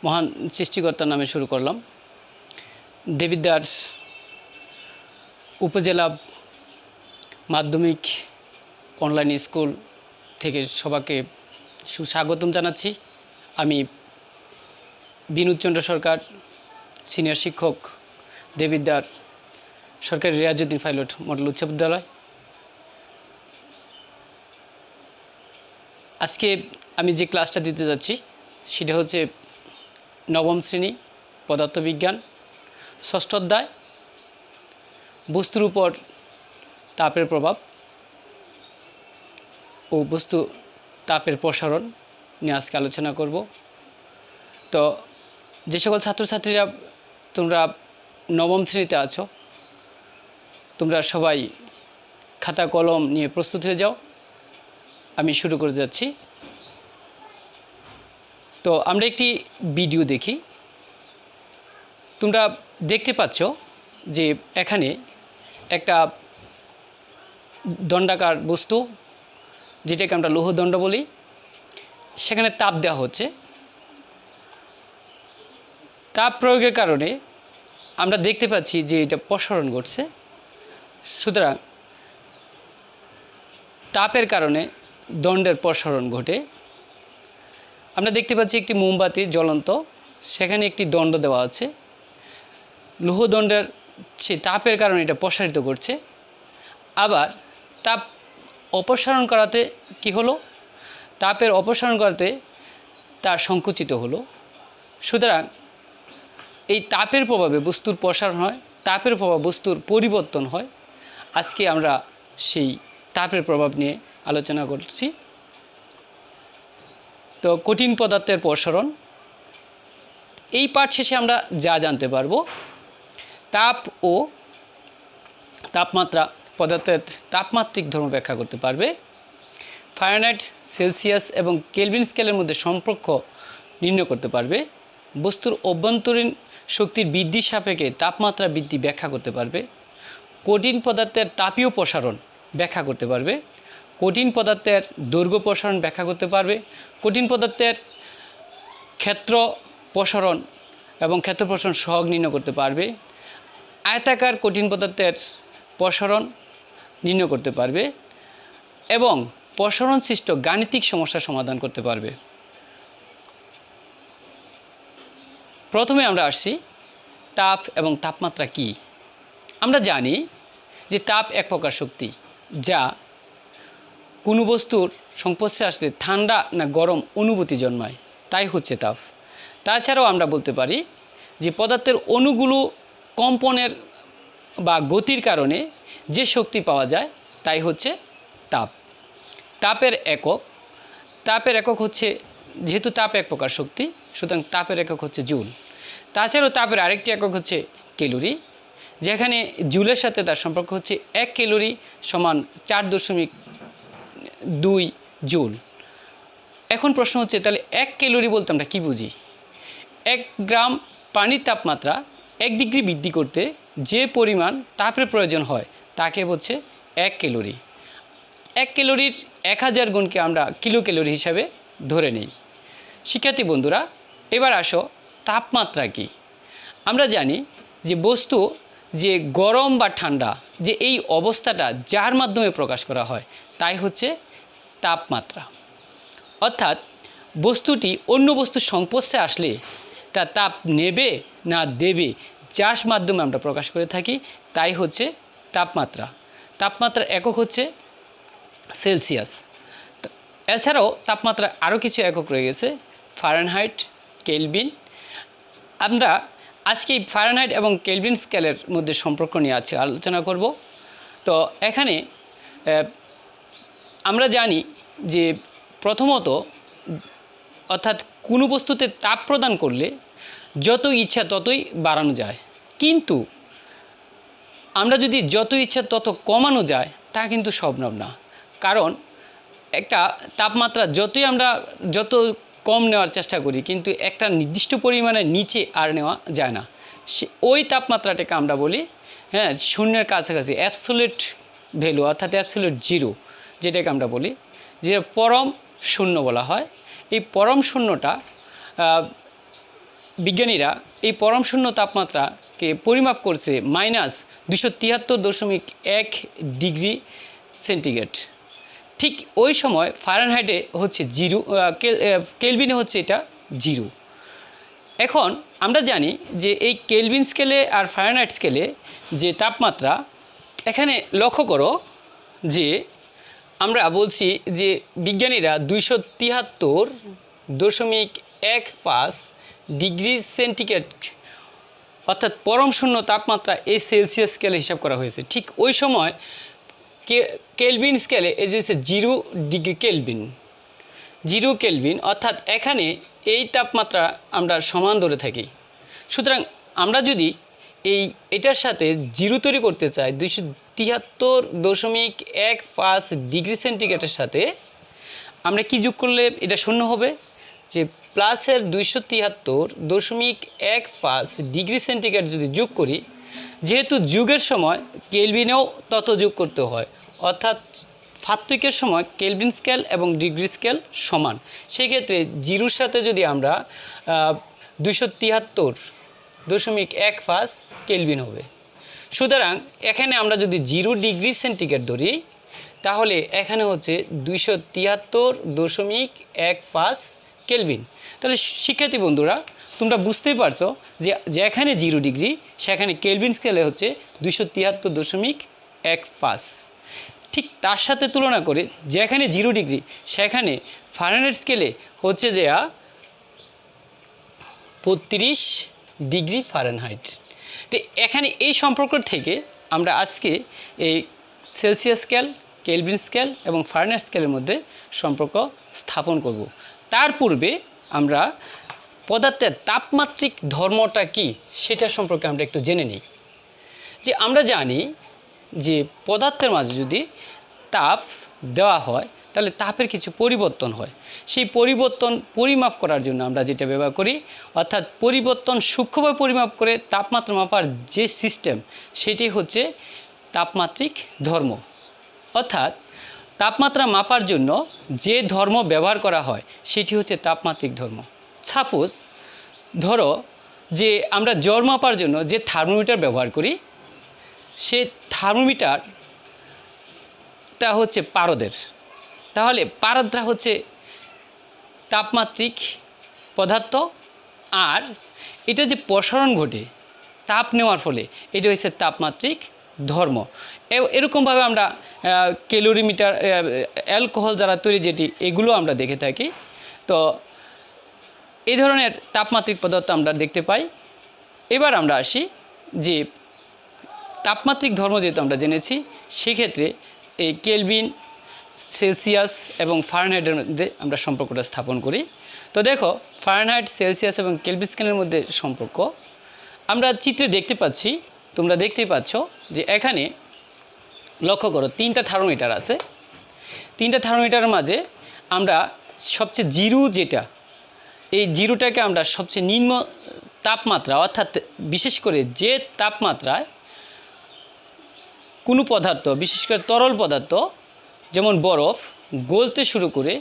মহান সৃষ্টিকর্তার নামে শুরু করলাম। দেবিদ্বার উপজেলা মাধ্যমিক অনলাইন স্কুল থেকে সবাইকে সুস্বাগতম জানাচ্ছি। আমি বিনোদ চন্দ্র সরকার, সিনিয়র শিক্ষক, দেবিদ্বার সরকারি রিয়াজউদ্দিন পাইলট মডেল উচ্চ বিদ্যালয়। আজকে আমি যে ক্লাসটা দিতে যাচ্ছি সেটা হচ্ছে নবম শ্রেণী পদার্থবিজ্ঞান, ষষ্ঠ অধ্যায় বস্তুর উপর তাপের প্রভাব ও বস্তু তাপের প্রসারণ নিয়ে আজকে আলোচনা করব। তো যে সকল ছাত্রছাত্রীরা তোমরা নবম শ্রেণীতে আছো, তোমরা সবাই খাতা কলম নিয়ে প্রস্তুত হয়ে যাও। আমি শুরু করে যাচ্ছি। তো আমরা একটি ভিডিও দেখি। তোমরা দেখতে পাচ্ছ যে এখানে একটা দণ্ডাকার বস্তু, যেটাকে আমরা লৌহদণ্ড বলি, সেখানে তাপ দেওয়া হচ্ছে। তাপ প্রয়োগের কারণে আমরা দেখতে পাচ্ছি যে এটা প্রসারণ ঘটছে। সুতরাং তাপের কারণে দণ্ডের প্রসারণ ঘটে। আমরা দেখতে পাচ্ছি একটি মোমবাতি জ্বলন্ত, সেখানে একটি দণ্ড দেওয়া আছে। লৌহদণ্ডের সেই তাপের কারণে এটা প্রসারিত করছে। আবার তাপ অপসারণ করাতে কি হলো? তাপের অপসারণ করাতে তার সংকুচিত হলো। সুতরাং এই তাপের প্রভাবে বস্তুর প্রসারণ হয়, তাপের প্রভাবে বস্তুর পরিবর্তন হয়। আজকে আমরা সেই তাপের প্রভাব নিয়ে আলোচনা করছি। তো কঠিন পদার্থের প্রসারণ, এই পাঠ শেষে আমরা যা জানতে পারবো: তাপ ও তাপমাত্রা, পদার্থের তাপমাত্রিক ধর্ম ব্যাখ্যা করতে পারবে। ফারেনহাইট, সেলসিয়াস এবং কেলভিন স্কেলের মধ্যে সম্পর্ক নির্ণয় করতে পারবে। বস্তুর অভ্যন্তরীণ শক্তির বৃদ্ধির সাপেক্ষে তাপমাত্রা বৃদ্ধি ব্যাখ্যা করতে পারবে। কঠিন পদার্থের তাপীয় প্রসারণ ব্যাখ্যা করতে পারবে। কঠিন পদার্থের দৈর্ঘ্য প্রসারণ ব্যাখ্যা করতে পারবে। কঠিন পদার্থের ক্ষেত্র প্রসারণ এবং ক্ষেত্র প্রসারণ সহগ নির্ণয় করতে পারবে। আয়তাকার কঠিন পদার্থের প্রসারণ নির্ণয় করতে পারবে এবং প্রসারণ সৃষ্ট গাণিতিক সমস্যার সমাধান করতে পারবে। প্রথমে আমরা আসছি তাপ এবং তাপমাত্রা কি। আমরা জানি যে তাপ এক প্রকার শক্তি, যা কোনো বস্তুর সংস্পর্শে আসলে ঠান্ডা না গরম অনুভূতি জন্মায়, তাই হচ্ছে তাপ। তাছাড়াও আমরা বলতে পারি যে পদার্থের অণুগুলো কম্পনের বা গতির কারণে যে শক্তি পাওয়া যায় তাই হচ্ছে তাপ। তাপের একক হচ্ছে, যেহেতু তাপ এক প্রকার শক্তি, সুতরাং তাপের একক হচ্ছে জুল। তাছাড়াও তাপের আরেকটি একক হচ্ছে ক্যালোরি, যেখানে জুলের সাথে তার সম্পর্ক হচ্ছে 1 ক্যালোরি সমান 4.2 জুল। এখন প্রশ্ন হচ্ছে, তাহলে 1 ক্যালোরি বলতে আমরা কী বুঝি? 1 গ্রাম পানির তাপমাত্রা 1 ডিগ্রি বৃদ্ধি করতে যে পরিমাণ তাপের প্রয়োজন হয় তাকে হচ্ছে 1 ক্যালোরি। 1 ক্যালোরির 1000 গুণকে আমরা কিলো ক্যালোরি হিসাবে ধরে নেই। শিক্ষার্থী বন্ধুরা, এবার আসো তাপমাত্রা কি। আমরা জানি যে বস্তু যে গরম বা ঠান্ডা, যে এই অবস্থাটা যার মাধ্যমে প্রকাশ করা হয় তাই হচ্ছে তাপমাত্রা। অর্থাৎ বস্তুটি অন্য বস্তুর সংস্পর্শে আসলে তা তাপ নেবে না দেবে, যার মাধ্যমে আমরা প্রকাশ করে থাকি তাই হচ্ছে তাপমাত্রা। তাপমাত্রার একক হচ্ছে সেলসিয়াস। এছাড়াও তাপমাত্রা আরও কিছু একক রয়ে গেছে: ফারেনহাইট, কেলভিন। আমরা আজকে ফারেনহাইট এবং কেলভিন স্কেলের মধ্যে সম্পর্ক নিয়ে আছে আলোচনা করব। তো এখানে আমরা জানি যে প্রথমত, অর্থাৎ কোনো বস্তুতে তাপ প্রদান করলে যত ইচ্ছা ততই বাড়ানো যায়, কিন্তু আমরা যদি যত ইচ্ছা তত কমানো যায় তা কিন্তু সম্ভব না। কারণ একটা তাপমাত্রা যত কম নেওয়ার চেষ্টা করি, কিন্তু একটা নির্দিষ্ট পরিমাণের নিচে আর নেওয়া যায় না। ওই তাপমাত্রাটাকে আমরা বলি শূন্যের কাছাকাছি, অ্যাবসোলিউট ভ্যালু, অর্থাৎ অ্যাবসোলিউট জিরো, যেটাকে আমরা বলি যে পরম শূন্য বলা হয়। এই পরম শূন্যটা বিজ্ঞানীরা এই পরমশূন্য তাপমাত্রাকে পরিমাপ করছে -273.1 ডিগ্রি সেন্টিগ্রেড। ঠিক ওই সময় ফারেনহাইটে হচ্ছে 0, কেলভিনে হচ্ছে এটা 0। এখন আমরা জানি যে এই কেলভিন স্কেলে আর ফারেনহাইট স্কেলে যে তাপমাত্রা, এখানে লক্ষ্য করো যে আমরা বলছি যে বিজ্ঞানীরা 273.15 ডিগ্রি সেন্টিগ্রেড অর্থাৎ পরম শূন্য তাপমাত্রা এই সেলসিয়াস স্কেলে হিসাব করা হয়েছে। ঠিক ওই সময় কেলভিন স্কেলে এই যে 0 ডিগ্রি কেলভিন, 0 কেলভিন, অর্থাৎ এখানে এই তাপমাত্রা আমরা সমান ধরে থাকি। সুতরাং আমরা যদি এটার সাথে 0 তৈরি করতে চাই 273.15 ডিগ্রি সেন্টিগ্রেডের সাথে আমরা কি যোগ করলে এটা শূন্য হবে, যে প্লাসের 273.15 ডিগ্রি সেন্টিগ্রেড যদি যোগ করি, যেহেতু যুগের সময় কেলভিনেও তত যোগ করতে হয়, অর্থাৎ ফাত্বিকের সময় কেলভিন স্কেল এবং ডিগ্রি স্কেল সমান, সেই ক্ষেত্রে 0-র সাথে যদি আমরা 273.15 কেলভিন হবে। সুতরাং এখানে আমরা যদি 0 ডিগ্রি সেন্টিগ্রেড ধরি তাহলে এখানে হচ্ছে 273.15 কেলভিন। তাহলে শিক্ষার্থী বন্ধুরা, তোমরা বুঝতেই পারছো যে যেখানে 0 ডিগ্রি সেখানে কেলভিন স্কেলে হচ্ছে 273.15। ঠিক তার সাথে তুলনা করে যেখানে 0 ডিগ্রি সেখানে ফারেনহাইট স্কেলে হচ্ছে যে 32 ডিগ্রি ফারেনহাইট। তো এখানে এই সম্পর্ক থেকে আমরা আজকে এই সেলসিয়াস স্কেল, কেলভিন স্কেল এবং ফারেনহাইট স্কেলের মধ্যে সম্পর্ক স্থাপন করব। তার পূর্বে আমরা পদার্থের তাপমাত্রিক ধর্মটা কি সেটা সম্পর্কে আমরা একটু জেনে নিই। যে আমরা জানি যে পদার্থের মাঝে যদি তাপ দেওয়া হয় তাহলে তাপের কিছু পরিবর্তন হয়। সেই পরিবর্তন পরিমাপ করার জন্য আমরা যেটা ব্যবহার করি, অর্থাৎ পরিবর্তন সূক্ষ্মভাবে পরিমাপ করে তাপমাত্রা মাপার যে সিস্টেম, সেটি হচ্ছে তাপমাত্রিক ধর্ম। অর্থাৎ তাপমাত্রা মাপার জন্য যে ধর্ম ব্যবহার করা হয় সেটি হচ্ছে তাপমাত্রিক ধর্ম। সাপোজ ধরো যে আমরা জ্বর মাপার জন্য যে থার্মোমিটার ব্যবহার করি, সে থার্মোমিটারটা হচ্ছে পারদের, তাহলে পারদটা হচ্ছে তাপমাত্রিক পদার্থ, আর এটা যে প্রসারণ ঘটে তাপ নেওয়ার ফলে এটা হচ্ছে তাপমাত্রিক ধর্ম। এরকমভাবে আমরা ক্যালোরিমিটার, অ্যালকোহল দ্বারা তৈরি যেটি, এগুলো আমরা দেখে থাকি। তো এই ধরনের তাপমাত্রিক পদার্থ আমরা দেখতে পাই। এবার আমরা আসি যে তাপমাত্রিক ধর্ম যেহেতু আমরা জেনেছি, সেক্ষেত্রে এই কেলভিন, সেলসিয়াস এবং ফারেনহাইটের মধ্যে আমরা সম্পর্কটা স্থাপন করি। তো দেখো, ফারেনহাইট, সেলসিয়াস এবং কেলভিন স্কেলের মধ্যে সম্পর্ক আমরা চিত্রে দেখতে পাচ্ছি। তোমরা দেখতেই পাচ্ছ যে এখানে লক্ষ্য করো 3টা থার্মোমিটার আছে। 3টা থার্মোমিটারের মাঝে আমরা সবচেয়ে 0 যেটা, এই 0টাকে আমরা সবচেয়ে নিম্ন তাপমাত্রা, অর্থাৎ বিশেষ করে যে তাপমাত্রায় কোনো পদার্থ, বিশেষ করে তরল পদার্থ যেমন বরফ গলতে শুরু করে,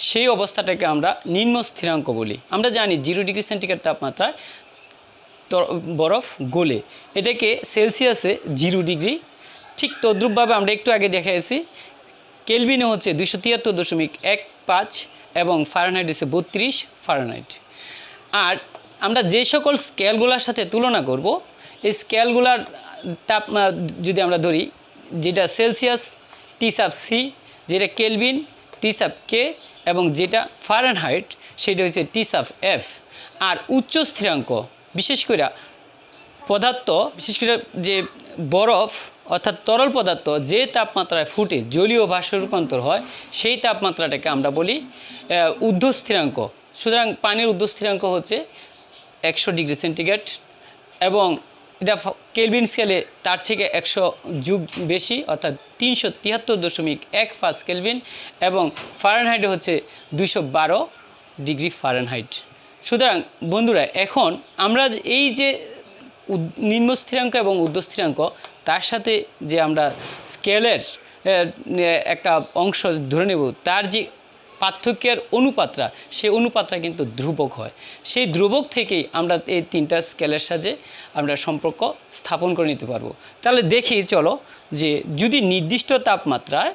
সেই অবস্থাটাকে আমরা নিম্ন স্থিরাঙ্ক বলি। আমরা জানি 0 ডিগ্রি সেন্টিগ্রেড তাপমাত্রায় বরফ গলে, এটাকে সেলসিয়াসে 0 ডিগ্রি। ঠিক তদ্রূপভাবে আমরা একটু আগে দেখাইছি কেলভিনে হচ্ছে 273.15 এবং ফারেনহাইট হচ্ছে 32 ফারেনহাইট। আর আমরা যে সকল স্কেলগুলোর সাথে তুলনা করব, এই স্কেলগুলার তাপ যদি আমরা ধরি, যেটা সেলসিয়াস T⁻C, যেটা কেলভিন T⁻K এবং যেটা ফারেনহাইট সেটা হচ্ছে T⁻F। আর উচ্চ স্থিরাঙ্ক বিশেষ করে পদার্থ, বিশেষ করে যে বরফ অর্থাৎ তরল পদার্থ যে তাপমাত্রায় ফুটে জলীয় বাষ্পে রূপান্তর হয়, সেই তাপমাত্রাটাকে আমরা বলি ঊর্ধ্ব স্থিরাঙ্ক। সুতরাং পানির ঊর্ধ্ব স্থিরাঙ্ক হচ্ছে 100 ডিগ্রি সেন্টিগ্রেড, এবং এটা কেলভিন স্কেলে তার থেকে 100 যুগ বেশি, অর্থাৎ 373.15 কেলভিন, এবং ফারেনহাইটে হচ্ছে 212 ডিগ্রি ফারেনহাইট। সুতরাং বন্ধুরা, এখন আমরা এই যে নিম্ন স্থিরাঙ্ক এবং ঊর্ধ্ব স্থিরাঙ্ক, তার সাথে যে আমরা স্কেলের একটা অংশ ধরে নেব, তার যে পার্থক্যের অনুপাতটা, সেই অনুপাতটা কিন্তু ধ্রুবক হয়। সেই ধ্রুবক থেকেই আমরা এই তিনটা স্কেলের সাথে আমরা সম্পর্ক স্থাপন করে নিতে পারবো। তাহলে দেখি চলো যে যদি নির্দিষ্ট তাপমাত্রায়,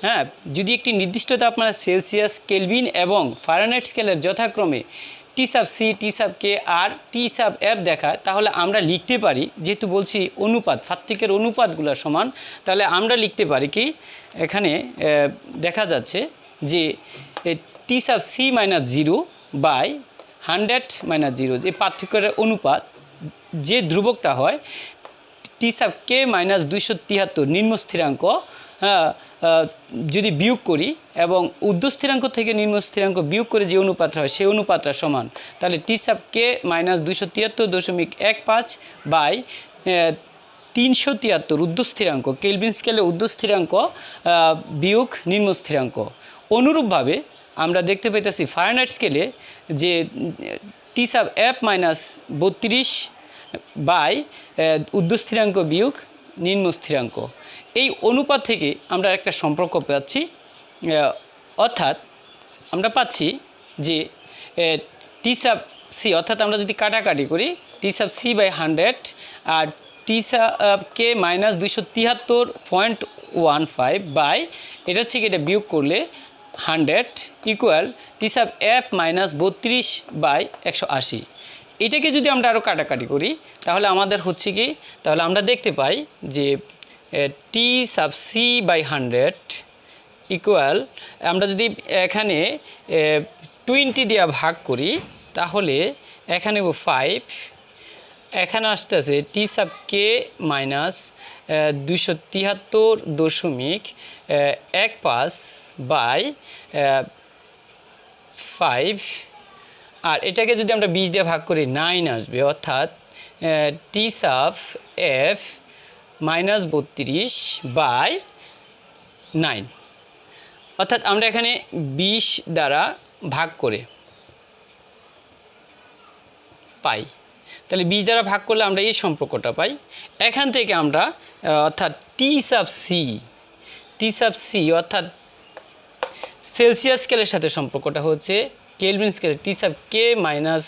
হ্যাঁ, যদি একটি নির্দিষ্ট তাপমাত্রা সেলসিয়াস, কেলভিন এবং ফারেনহাইট স্কেলের যথাক্রমে টি সাব সি, টি সাব কে আর টি সাব এফ দেখায়, তাহলে আমরা লিখতে পারি, যেহেতু বলছি অনুপাত, পার্থক্যের অনুপাতগুলো সমান, তাহলে আমরা লিখতে পারি কি, এখানে দেখা যাচ্ছে যে T sub C minus 0 by 100 minus 0, যে পার্থক্যের অনুপাত যে ধ্রুবকটা হয় টি সাব কে মাইনাস 273 নিম্ন স্থিরাঙ্ক যদি বিয়োগ করি এবং ঊর্ধ্ব স্থিরাঙ্ক থেকে নিম্ন স্থিরাঙ্ক বিয়োগ করে যে অনুপাতটা হয় সেই অনুপাতটা সমান, তাহলে টি সাব কে মাইনাস 273.15 বাই 373 ঊর্ধ্ব স্থিরাঙ্ক, কেলভিন স্কেলে ঊর্ধ্ব স্থিরাঙ্ক বিয়োগ নিম্ন স্থিরাঙ্ক। অনুরূপভাবে আমরা দেখতে পাইতেছি ফারেনহাইট স্কেলে যে T sub F minus 32 by ঊর্ধ্ব স্থিরাঙ্ক বিয়োগ নিম্ন স্থিরাঙ্ক। এই অনুপাত থেকে আমরা একটা সম্পর্ক পাচ্ছি, অর্থাৎ আমরা পাচ্ছি যে টি সাব সি, অর্থাৎ আমরা যদি কাটাকাটি করি টি সাব সি বাই 100 আর T sub K minus 273.15 by এটার থেকে এটা বিয়োগ করলে 100 equal T sub F minus 32 by 180। এটাকে যদি আমরা আরও কাটাকাটি করি তাহলে আমাদের হচ্ছে কি, তাহলে আমরা দেখতে পাই যে T sub C by 100 equal, আমরা যদি এখানে 20 দিয়ে ভাগ করি তাহলে এখানে 5, এখানে আসতেছে টি সাব কে মাইনাস 273.15 বাই 5, আর এটাকে যদি আমরা 20 দিয়ে ভাগ করি 9 আসবে, অর্থাৎ টি সাব এফ মাইনাস 32 বাই 9, অর্থাৎ আমরা এখানে 20 দ্বারা ভাগ করে পাই, তাহলে 20 দ্বারা ভাগ করলে আমরা এই সম্পর্কটা পাই। এখান থেকে আমরা অর্থাৎ টি সাব সি অর্থাৎ সেলসিয়াস স্কেলের সাথে সম্পর্কটা হচ্ছে কেলভিন স্কেলের টি সাব কে মাইনাস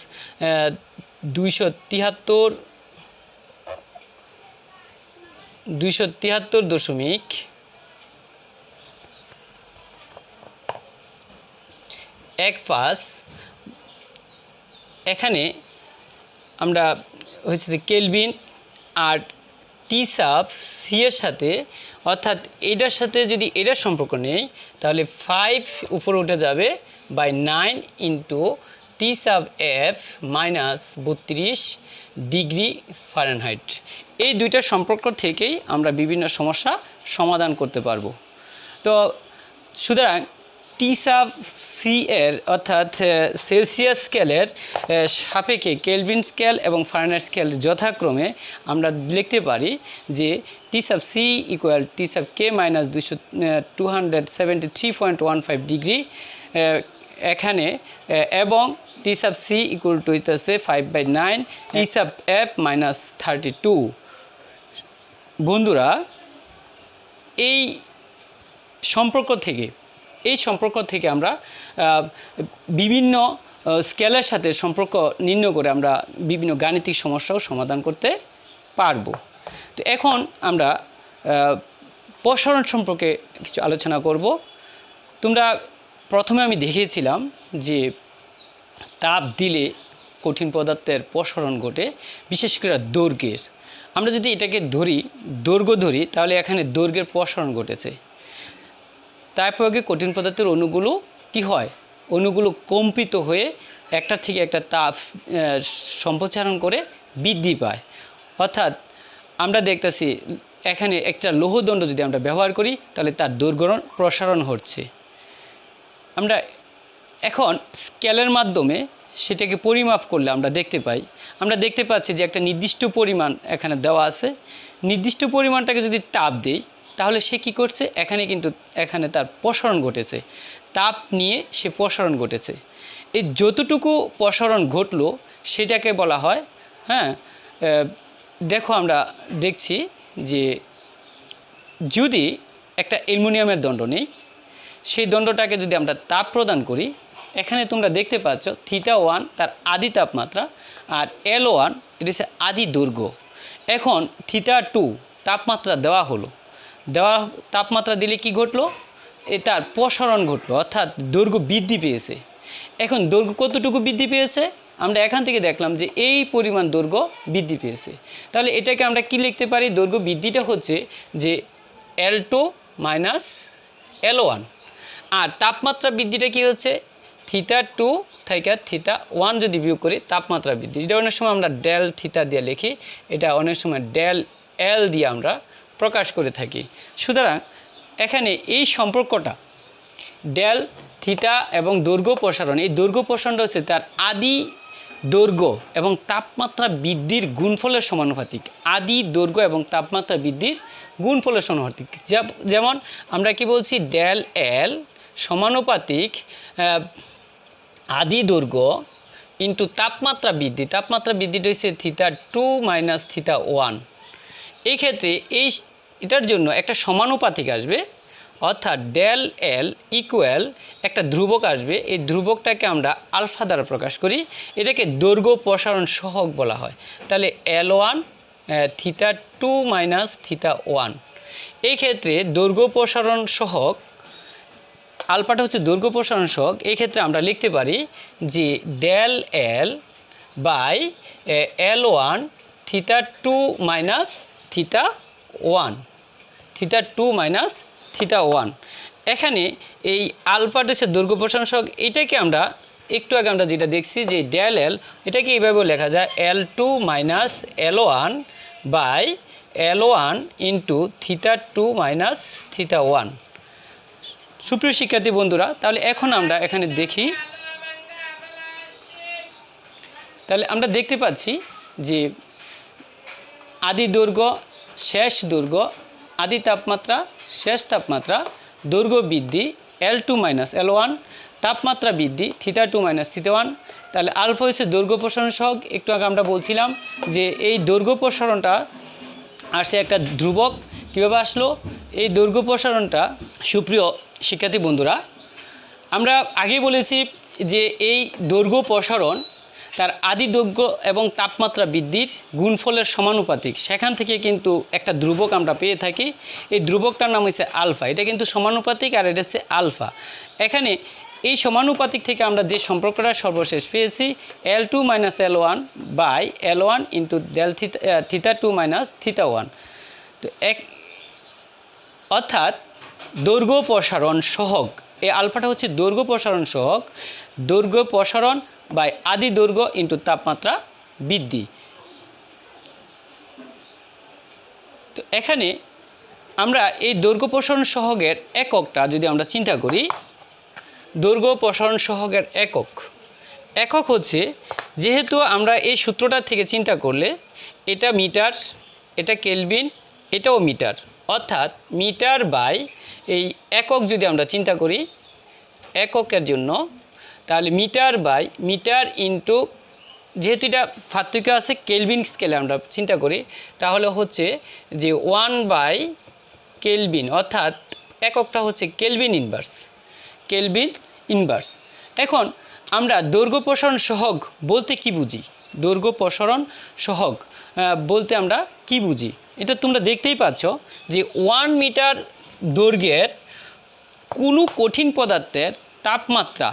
273.15, এখানে আমরা হচ্ছে যে কেলভিন আর টি সাব সি এর সাথে, অর্থাৎ এটার সাথে যদি এটার সম্পর্ক নেই তাহলে 5 উপরে উঠে যাবে by 9 into T sub F minus 32 degree Fahrenheit. এই দুইটা সম্পর্ক থেকেই আমরা বিভিন্ন সমস্যা সমাধান করতে পারবো। তো সুতরাং টি সাব সি এর অর্থাৎ সেলসিয়াস স্কেলের সাপেক্ষে কেলভিন স্কেল এবং ফারেনহাইট স্কেল যথাক্রমে আমরা লিখতে পারি যে T sub C equal T sub K minus 273.15 degree এখানে, এবং T sub C equal to হইতেছে 5/9 টি সাব এফ মাইনাস 32। বন্ধুরা, এই সম্পর্ক থেকে আমরা বিভিন্ন স্কেলের সাথে সম্পর্ক নির্ণয় করে আমরা বিভিন্ন গাণিতিক সমস্যাও সমাধান করতে পারবো। তো এখন আমরা প্রসারণ সম্পর্কে কিছু আলোচনা করব। তোমরা প্রথমে আমি দেখিয়েছিলাম যে তাপ দিলে কঠিন পদার্থের প্রসারণ ঘটে, বিশেষ করে দৈর্ঘ্যের। আমরা যদি এটাকে দৈর্ঘ্য ধরি তাহলে এখানে দৈর্ঘ্যের প্রসারণ ঘটেছে। তার প্রয়োগে কঠিন পদার্থের অণুগুলো কি হয়, অণুগুলো কম্পিত হয়ে একটা থেকে একটা তাপ সম্প্রসারণ করে বৃদ্ধি পায়। অর্থাৎ আমরা দেখতেছি এখানে একটা লৌহদণ্ড যদি আমরা ব্যবহার করি তাহলে তার দৈর্ঘ্য প্রসারণ হচ্ছে। আমরা এখন স্কেলের মাধ্যমে সেটাকে পরিমাপ করলে আমরা দেখতে পাচ্ছি যে একটা নির্দিষ্ট পরিমাণ এখানে দেওয়া আছে। নির্দিষ্ট পরিমাণটাকে যদি তাপ দেই তাহলে সে কি করছে, এখানে তার প্রসারণ ঘটেছে, তাপ নিয়ে সে প্রসারণ ঘটেছে। এই যতটুকু প্রসারণ ঘটলো সেটাকে বলা হয়, হ্যাঁ, দেখো আমরা দেখছি যে যদি একটা অ্যালুমিনিয়ামের দণ্ড নেই, সেই দণ্ডটাকে যদি আমরা তাপ প্রদান করি, এখানে তোমরা দেখতে পাচ্ছ θ1 তার আদি তাপমাত্রা আর L1 এটা হচ্ছে আদি দৈর্ঘ্য। এখন θ2 তাপমাত্রা দেওয়া হলো, তাপমাত্রা দিলে কি ঘটলো, তার প্রসারণ ঘটলো, অর্থাৎ দৈর্ঘ্য বৃদ্ধি পেয়েছে। এখন দৈর্ঘ্য কতটুকু বৃদ্ধি পেয়েছে, আমরা এখান থেকে দেখলাম যে এই পরিমাণ দৈর্ঘ্য বৃদ্ধি পেয়েছে। তাহলে এটাকে আমরা কি লিখতে পারি, দৈর্ঘ্য বৃদ্ধিটা হচ্ছে যে L2 মাইনাস L1, আর তাপমাত্রা বৃদ্ধিটা কি হচ্ছে θ2 থেকে θ1 যদি বিয়োগ করি তাপমাত্রা বৃদ্ধি। এটা অনেক সময় আমরা ডেল থিটা দিয়ে লিখি, এটা অনেক সময় ডেল এল দিয়ে আমরা প্রকাশ করে থাকি। সুতরাং এখানে এই সম্পর্কটা ডেল থিটা এবং দৈর্ঘ্য প্রসারণ, এই দৈর্ঘ্য প্রসারণটা হচ্ছে তার আদি দৈর্ঘ্য এবং তাপমাত্রা বৃদ্ধির গুণফলের সমানুপাতিক। আদি দৈর্ঘ্য এবং তাপমাত্রা বৃদ্ধির গুণফলের সমানুপাতিক। যেমন আমরা কি বলছি, ডেল এল সমানুপাতিক আদি দৈর্ঘ্য ইন্টু তাপমাত্রা বৃদ্ধি। তাপমাত্রা বৃদ্ধিটা হচ্ছে θ2 মাইনাস θ1। এই ক্ষেত্রে এটার জন্য একটা সমানুপাতিক আসবে, অর্থাৎ ডেল এল ইকুয়াল একটা ধ্রুবক আসবে। এই ধ্রুবকটাকে আমরা আলফা দ্বারা প্রকাশ করি, এটাকে দৈর্ঘ্য প্রসারণ সহগ বলা হয়। তাহলে L1 θ2 মাইনাস θ1। এই ক্ষেত্রে দৈর্ঘ্য প্রসারণ সহগ আলফাটা হচ্ছে দৈর্ঘ্য প্রসারণ সহগ। এই ক্ষেত্রে আমরা লিখতে পারি যে del L by L1 θ2 minus θ1, θ2 minus θ1। এখানে এই আলফাটা হচ্ছে দৈর্ঘ্য প্রসারণ সহগ। এটাকে আমরা একটু আগে আমরা যেটা দেখছি যে ডেল এল, এটাকে এইভাবেও লেখা যায় L2 minus L1 by L1 into θ2 minus θ1। সুপ্রিয় শিক্ষার্থী বন্ধুরা, তাহলে এখন আমরা এখানে দেখি, তাহলে আমরা দেখতে পাচ্ছি যে আদি দৈর্ঘ্য, শেষ দৈর্ঘ্য, আদি তাপমাত্রা, শেষ তাপমাত্রা, দৈর্ঘ্য বৃদ্ধি L2 মাইনাস L1, তাপমাত্রা বৃদ্ধি θ2 মাইনাস θ1। তাহলে আলফা হচ্ছে দৈর্ঘ্য প্রসারণ সহগ। একটু আগে আমরা বলছিলাম যে এই দৈর্ঘ্য প্রসারণটা আসছে একটা ধ্রুবক। কীভাবে আসলো এই দৈর্ঘ্য প্রসারণটা? সুপ্রিয় শিক্ষার্থী বন্ধুরা, আমরা আগেই বলেছি যে এই দৈর্ঘ্য প্রসারণ তার আদি দৈর্ঘ্য এবং তাপমাত্রা বৃদ্ধির গুণফলের সমানুপাতিক। সেখান থেকে কিন্তু একটা ধ্রুবক আমরা পেয়ে থাকি, এই ধ্রুবকটার নাম হচ্ছে আলফা। এটা কিন্তু সমানুপাতিক আর এটা হচ্ছে আলফা। এখানে এই সমানুপাতিক থেকে আমরা যে সম্পর্কটা সর্বশেষ পেয়েছি L2 minus L1 by L1 into del θ2 minus θ1। তো অর্থাৎ দৈর্ঘ্য প্রসারণ সহগ, এই আলফাটা হচ্ছে দৈর্ঘ্য প্রসারণ সহগ, দৈর্ঘ্য প্রসারণ বাই আদি দৈর্ঘ্য ইন্টু তাপমাত্রা বৃদ্ধি। তো এখানে আমরা এই দৈর্ঘ্য প্রসারণ সহগের এককটা যদি আমরা চিন্তা করি, দৈর্ঘ্য প্রসারণ সহগের একক হচ্ছে, যেহেতু আমরা এই সূত্রটা থেকে চিন্তা করলে এটা মিটার, এটা কেলভিন, এটাও মিটার, অর্থাৎ মিটার বাই এই একক যদি আমরা চিন্তা করি এককের জন্য, তাহলে মিটার বাই মিটার ইন্টু, যেহেতু এটা পার্থক্য আছে কেলভিন স্কেলে আমরা চিন্তা করি, তাহলে হচ্ছে যে 1 বাই কেলভিন, অর্থাৎ এককটা হচ্ছে কেলভিন ইনভার্স। এখন আমরা দৈর্ঘ্য প্রসারণ সহগ বলতে কি বুঝি? দৈর্ঘ্য প্রসারণ সহগ বলতে আমরা কি বুঝি? এটা তোমরা দেখতেই পাচ্ছ যে 1 মিটার দৈর্ঘ্যের কোনো কঠিন পদার্থের তাপমাত্রা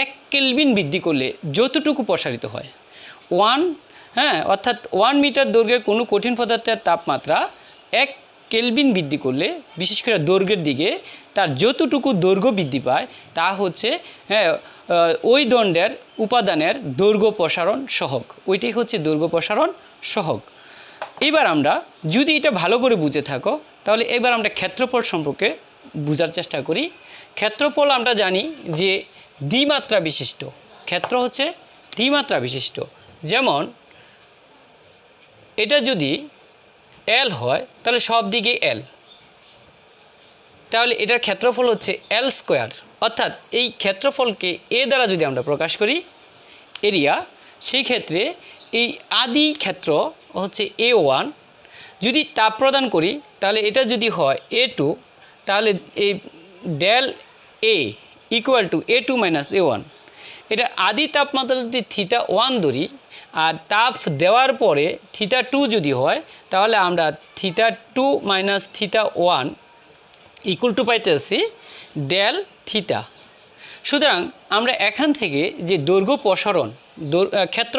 1 কেলভিন বৃদ্ধি করলে যতটুকু প্রসারিত হয়, অর্থাৎ 1 মিটার দৈর্ঘ্যের কোনো কঠিন পদার্থের তাপমাত্রা 1 কেলভিন বৃদ্ধি করলে, বিশেষ করে দৈর্ঘ্যের দিকে তার যতটুকু দৈর্ঘ্য বৃদ্ধি পায় তা হচ্ছে ওই দণ্ডের উপাদানের দৈর্ঘ্য প্রসারণ সহগ, ওইটাই হচ্ছে দৈর্ঘ্য প্রসারণ সহগ। এবার আমরা যদি এটা ভালো করে বুঝে থাকো, তাহলে এবার আমরা ক্ষেত্রফল সম্পর্কে বোঝার চেষ্টা করি। ক্ষেত্রফল আমরা জানি যে দ্বিমাত্রা বিশিষ্ট, ক্ষেত্র হচ্ছে দ্বিমাত্রা বিশিষ্ট। যেমন এটা যদি L হয় তাহলে সব দিকে L, তাহলে এটার ক্ষেত্রফল হচ্ছে L স্কোয়ার। অর্থাৎ এই ক্ষেত্রফলকে A দ্বারা যদি আমরা প্রকাশ করি এরিয়া, সেই ক্ষেত্রে এই আদি ক্ষেত্র হচ্ছে A1। যদি তাপ প্রদান করি তাহলে এটা যদি হয় A2, তাহলে এই del A equal to A2 minus A1, এটা আদি তাপমাত্রা যদি θ1 ধরি আর তাপ দেওয়ার পরে θ2 যদি হয়, তাহলে আমরা θ2 মাইনাস θ1 ইকুয়াল টু পাইতেছি ডেল থিটা। সুতরাং আমরা এখান থেকে যে দৈর্ঘ্য প্রসারণ, ক্ষেত্র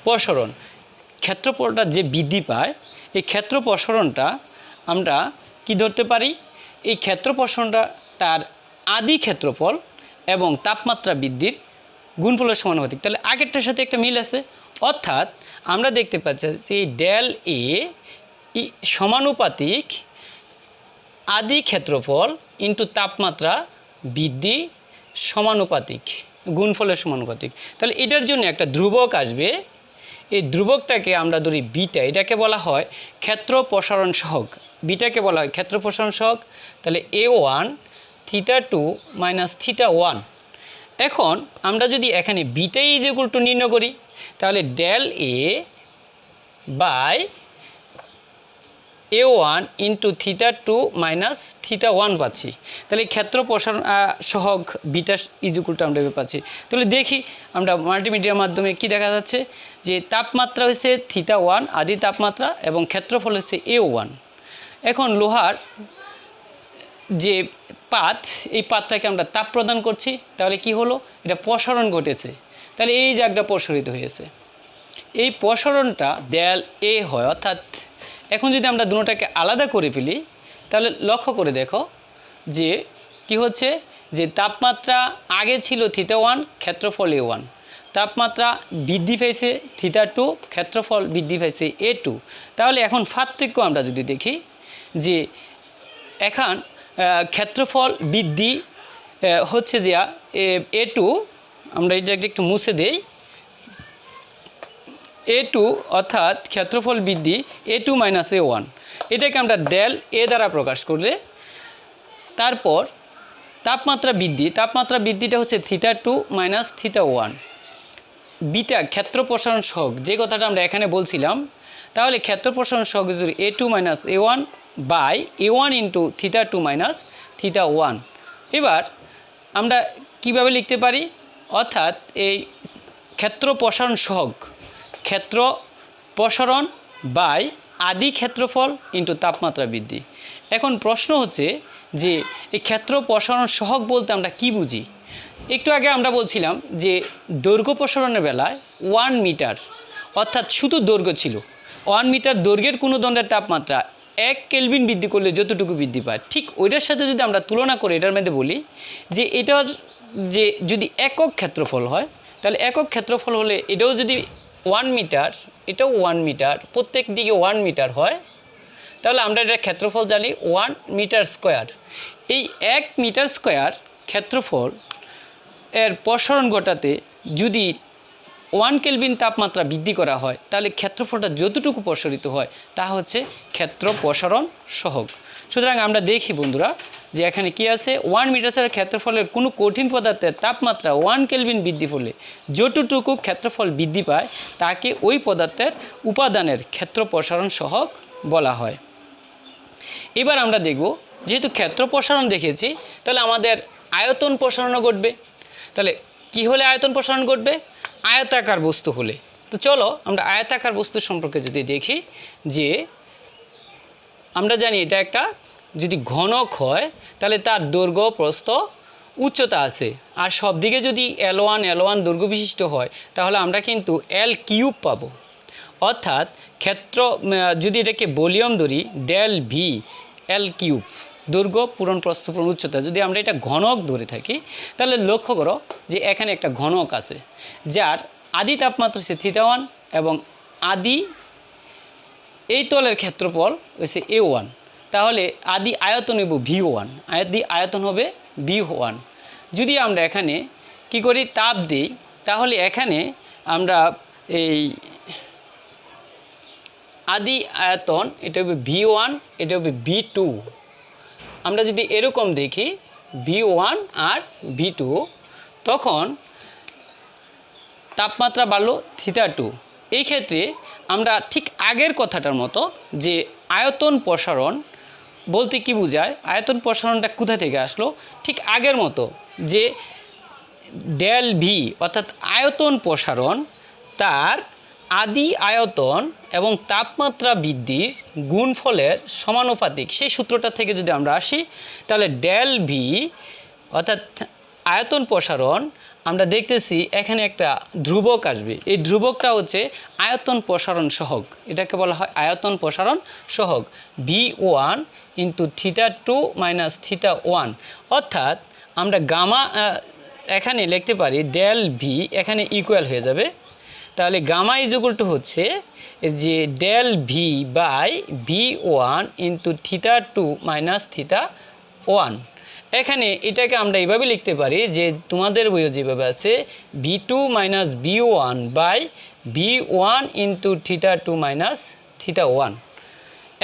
প্রসারণটা যে বৃদ্ধি পায়, এই ক্ষেত্র প্রসারণটা আমরা কি ধরতে পারি, এই ক্ষেত্র প্রসারণটা তার আদি ক্ষেত্রফল এবং তাপমাত্রা বৃদ্ধির গুণফলের সমানুপাতিক। তাহলে আগেরটার সাথে একটা মিল আছে, অর্থাৎ আমরা দেখতে পাচ্ছি যে ডেল এ সমানুপাতিক আদি ক্ষেত্রফল ইন্টু তাপমাত্রা বৃদ্ধি সমানুপাতিক, গুণফলের সমানুপাতিক। তাহলে এটার জন্য একটা ধ্রুবক আসবে, এই ধ্রুবকটাকে আমরা ধরি বিটা, এটাকে বলা হয় ক্ষেত্র প্রসারণ সহগ, বিটাকে বলা হয় ক্ষেত্র প্রসারণ সহগ। তাহলে A1 θ2 মাইনাস θ1। এখন আমরা যদি এখানে বিটা ইজ ইকুয়াল টু নির্ণয় করি, তাহলে del A by A1 into θ2 minus θ1 পাচ্ছি। তাহলে ক্ষেত্র প্রসারণ সহগ বিটা ইজ ইকুয়াল টু আমরা পাচ্ছি। তাহলে দেখি আমরা মাল্টিমিডিয়ার মাধ্যমে কি দেখা যাচ্ছে, যে তাপমাত্রা হচ্ছে θ1 আদি তাপমাত্রা এবং ক্ষেত্রফল হচ্ছে A1। এখন লোহার যে পাত, এই পাতটাকে আমরা তাপ প্রদান করছি, তাহলে কি হলো, এটা প্রসারণ ঘটেছে। তাহলে এই জায়গাটা প্রসারিত হয়েছে, এই প্রসারণটা ডেল এ হয়। অর্থাৎ এখন যদি আমরা দুটোটাকে আলাদা করে ফেলি, তাহলে লক্ষ্য করে দেখো যে কি হচ্ছে, যে তাপমাত্রা আগে ছিল θ1, ক্ষেত্রফল A1, তাপমাত্রা বৃদ্ধি পেয়েছে θ2, ক্ষেত্রফল বৃদ্ধি পেয়েছে A2। তাহলে এখন পার্থক্য আমরা যদি দেখি, যে এখন ক্ষেত্রফল বৃদ্ধি হচ্ছে যে A2, আমরা এটাকে একটু মুছে দেই, A2 অর্থাৎ ক্ষেত্রফল বৃদ্ধি A2 মাইনাস A1, এটাকে আমরা ডেল এ দ্বারা প্রকাশ করলে, তারপর তাপমাত্রা বৃদ্ধিটা হচ্ছে θ2 মাইনাস θ1, বিটা ক্ষেত্র প্রসারণ সহগ যে কথাটা আমরা এখানে বলছিলাম। তাহলে ক্ষেত্র প্রসারণ সহগ যদি A2 minus A1 by A1 into θ2 minus θ1। এবার আমরা কিভাবে লিখতে পারি, অর্থাৎ এই ক্ষেত্র প্রসারণ সহগ, ক্ষেত্র প্রসারণ বাই আদি ক্ষেত্রফল ইন্টু তাপমাত্রা বৃদ্ধি। এখন প্রশ্ন হচ্ছে যে এই ক্ষেত্র প্রসারণ সহগ বলতে আমরা কি বুঝি। একটু আগে আমরা বলছিলাম যে দৈর্ঘ্য প্রসারণের বেলায় 1 মিটার, অর্থাৎ শুধু দৈর্ঘ্য ছিল 1 মিটার, দৈর্ঘ্যের কোনো দণ্ডের তাপমাত্রা 1 কেলভিন বৃদ্ধি করলে যতটুকু বৃদ্ধি পায়, ঠিক ওইটার সাথে যদি আমরা তুলনা করে এটার মধ্যে বলি যে এটার যে যদি একক ক্ষেত্রফল হয়, তাহলে একক ক্ষেত্রফল হলে এটাও যদি 1 মিটার, এটাও 1 মিটার, প্রত্যেক দিকে 1 মিটার হয়, তাহলে আমরা এটার ক্ষেত্রফল জানি 1 মিটার স্কোয়ার। এই 1 মিটার স্কোয়ার ক্ষেত্রফল এর প্রসারণ ঘটাতে যদি 1 কেলভিন তাপমাত্রা বৃদ্ধি করা হয়, তাহলে ক্ষেত্রফলটা যতটুকু প্রসারিত হয় তা হচ্ছে ক্ষেত্র প্রসারণ সহগ। সুতরাং আমরা দেখি বন্ধুরা যে এখানে কি আছে, 1 মিটার স্কয়ার ক্ষেত্রফলের কোনো কঠিন পদার্থের তাপমাত্রা 1 কেলভিন বৃদ্ধি হলে যতটুকু ক্ষেত্রফল বৃদ্ধি পায় তাকে ওই পদার্থের উপাদানের ক্ষেত্র প্রসারণ সহগ বলা হয়। এবার আমরা দেখব, যেহেতু ক্ষেত্র প্রসারণ দেখেছি, তাহলে আমাদের আয়তন প্রসারণও ঘটবে। তাহলে কি হলে আয়তন প্রসারণ ঘটবে, আয়তাকার বস্তু হলে। তো চলো আমরা আয়তাকার বস্তু সম্পর্কে যদি দেখি, যে আমরা জানি এটা একটা যদি ঘনক হয় তাহলে তার দৈর্ঘ্য প্রস্থ উচ্চতা আছে, আর সব দিকে যদি L1 দৈর্ঘ্য বিশিষ্ট হয় তাহলে আমরা কিন্তু L³ পাবো। অর্থাৎ ক্ষেত্র যদি এটাকে ভলিউম ধরি ডেল ভি L³ দৈর্ঘ্য পূরণ প্রস্থ পূরণ উচ্চতা, যদি আমরা এটা ঘনক ধরে থাকি তাহলে লক্ষ্য করো যে এখানে একটা ঘনক আছে যার আদি তাপমাত্রা হচ্ছে θ1 এবং আদি এই তলের ক্ষেত্রফল হচ্ছে A1। তাহলে আদি আয়তন হবে V1, আদি আয়তন হবে V1। যদি আমরা এখানে কি করি, তাপ দিই, তাহলে এখানে আমরা এই আদি আয়তন এটা হবে V1, এটা হবে V2। আমরা যদি এরকম দেখি V1 আর V2, তখন তাপমাত্রা বাড়লো θ2। এই ক্ষেত্রে আমরা ঠিক আগের কথাটার মতো যে আয়তন প্রসারণ বলতে কি বোঝায়, আয়তন প্রসারণটা কোথা থেকে আসলো, ঠিক আগের মতো যে ডেল ভি অর্থাৎ আয়তন প্রসারণ তার আদি আয়তন এবং তাপমাত্রা বৃদ্ধির গুণফলের সমানুপাতিক, সেই সূত্রটা থেকে যদি আমরা আসি তাহলে ডেল ভি অর্থাৎ আয়তন প্রসারণ আমরা দেখতেছি এখানে একটা ধ্রুবক আসবে। এই ধ্রুবকটা হচ্ছে আয়তন প্রসারণ সহগ, এটাকে বলা হয় আয়তন প্রসারণ সহগ V1 ইন্টু θ2 মাইনাস θ1, অর্থাৎ আমরা গামা এখানে লিখতে পারি ডেল ভি এখানে ইকুয়াল হয়ে যাবে। তাহলে গামা ইজুকাল টু হচ্ছে যে del V by V1 into θ2 minus θ1। এখানে এটাকে আমরা এইভাবে লিখতে পারি যে তোমাদের বইয়ে যেভাবে আছে V2 minus V1 by V1 into θ2 minus θ1।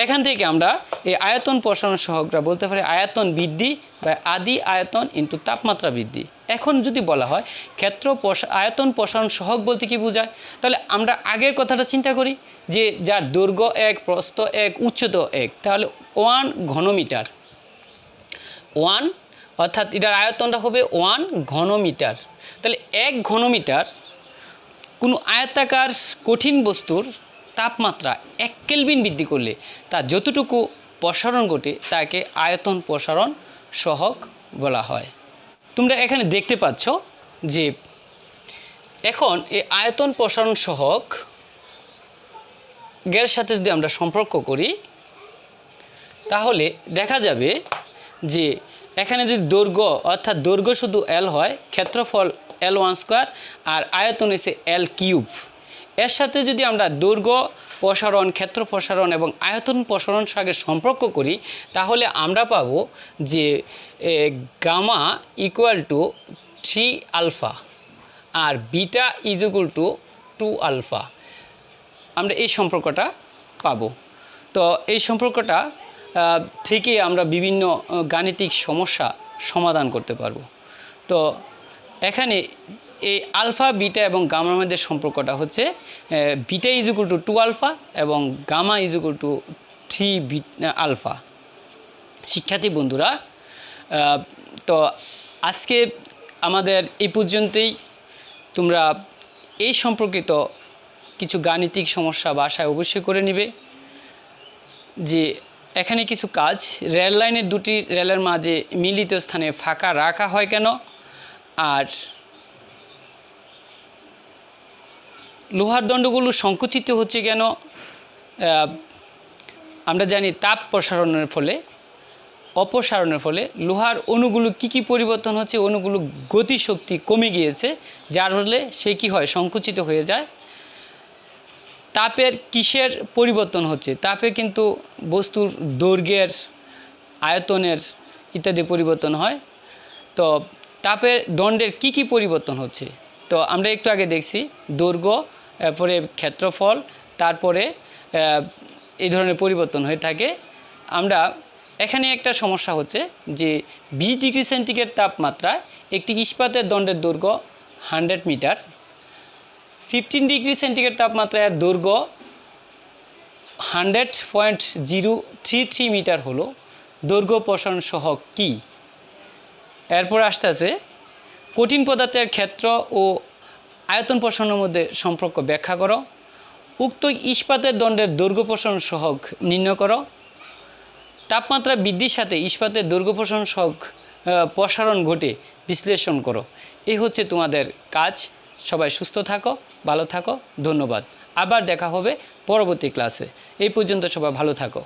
এখান থেকে আমরা এই আয়তন প্রসারণ সহগটা বলতে পারি আয়তন বৃদ্ধি বা আদি আয়তন ইন্টু তাপমাত্রা বৃদ্ধি। এখন যদি বলা হয় ক্ষেত্র আয়তন প্রসারণ সহগ বলতে কি বোঝায়, তাহলে আমরা আগের কথাটা চিন্তা করি যে যার দৈর্ঘ্য 1, প্রস্থ 1, উচ্চতা 1, তাহলে 1 ঘনমিটার, 1 অর্থাৎ এটার আয়তনটা হবে 1 ঘনমিটার। তাহলে 1 ঘনমিটার কোনো আয়তাকার কঠিন বস্তুর তাপমাত্রা 1 কেলভিন বৃদ্ধি করলে তার যতটুকু প্রসারণ ঘটে তাকে আয়তন প্রসারণ সহগ বলা হয়। তোমরা এখানে দেখতে পাচ্ছ যে এখন এই আয়তন প্রসারণ সহগ এর সাথে যদি আমরা সম্পর্ক করি তাহলে দেখা যাবে যে এখানে যদি দৈর্ঘ্য অর্থাৎ দৈর্ঘ্য শুধু L হয়, ক্ষেত্রফল L1 স্কোয়ার আর আয়তন এসে L কিউব, এর সাথে যদি আমরা দৈর্ঘ্য প্রসারণ, ক্ষেত্র প্রসারণ এবং আয়তন প্রসারণ সঙ্গে সম্পর্ক করি তাহলে আমরা পাবো যে গামা ইকুয়াল টু 3 আলফা আর beta is equal to 2 alpha, আমরা এই সম্পর্কটা পাবো। তো এই সম্পর্কটা থেকে আমরা বিভিন্ন গাণিতিক সমস্যা সমাধান করতে পারবো। তো এখানে এই আলফা, বিটা এবং গামার মধ্যে সম্পর্কটা হচ্ছে beta is equal to 2 alpha এবং gamma is equal to 3 alpha. শিক্ষার্থী বন্ধুরা, তো আজকে আমাদের এই পর্যন্তই। তোমরা এই সম্পর্কিত কিছু গাণিতিক সমস্যা বাসায় অবশ্যই করে নেবে। যে এখানে কিছু কাজ, রেল লাইনের দুটি রেলের মাঝে মিলিত স্থানে ফাঁকা রাখা হয় কেন, আর লোহার দণ্ডগুলো সংকুচিত হচ্ছে কেন। আমরা জানি তাপ প্রসারণের ফলে, অপসারণের ফলে লোহার অণুগুলো কি পরিবর্তন হচ্ছে, অণুগুলো গতিশক্তি কমে গিয়েছে, যার ফলে সে কি হয়, সংকুচিত হয়ে যায়। তাপের কিসের পরিবর্তন হচ্ছে, তাপে কিন্তু বস্তুর দৈর্ঘ্যের, আয়তনের ইত্যাদি পরিবর্তন হয়। তো তাপের দণ্ডের কি পরিবর্তন হচ্ছে, তো আমরা একটু আগে দেখছি দৈর্ঘ্য, এরপরে ক্ষেত্রফল, তারপরে এই ধরনের পরিবর্তন হয়ে থাকে। আমরা এখানে একটা সমস্যা হচ্ছে যে 20 ডিগ্রি সেন্টিগ্রেড তাপমাত্রায় একটি ইস্পাতের দণ্ডের দৈর্ঘ্য 100 মিটার, 15 ডিগ্রি সেন্টিগ্রেড তাপমাত্রায় দৈর্ঘ্য 100.033 মিটার হলো। দৈর্ঘ্য প্রসারণ সহগ কি? এরপর আসতে আছে কঠিন পদার্থের ক্ষেত্র ও আয়তন প্রসারণের মধ্যে সম্পর্ক ব্যাখ্যা করো। উক্ত ইস্পাতের দণ্ডের দৈর্ঘ্য প্রসারণ সহগ নির্ণয় করো। তাপমাত্রা বৃদ্ধির সাথে ইস্পাতের দৈর্ঘ্য প্রসারণ সহগ প্রসারণ ঘটে বিশ্লেষণ করো। এই হচ্ছে তোমাদের কাজ। সবাই সুস্থ থাকো, ভালো থাকো, ধন্যবাদ। আবার দেখা হবে পরবর্তী ক্লাসে। এই পর্যন্ত সবাই ভালো থাকো।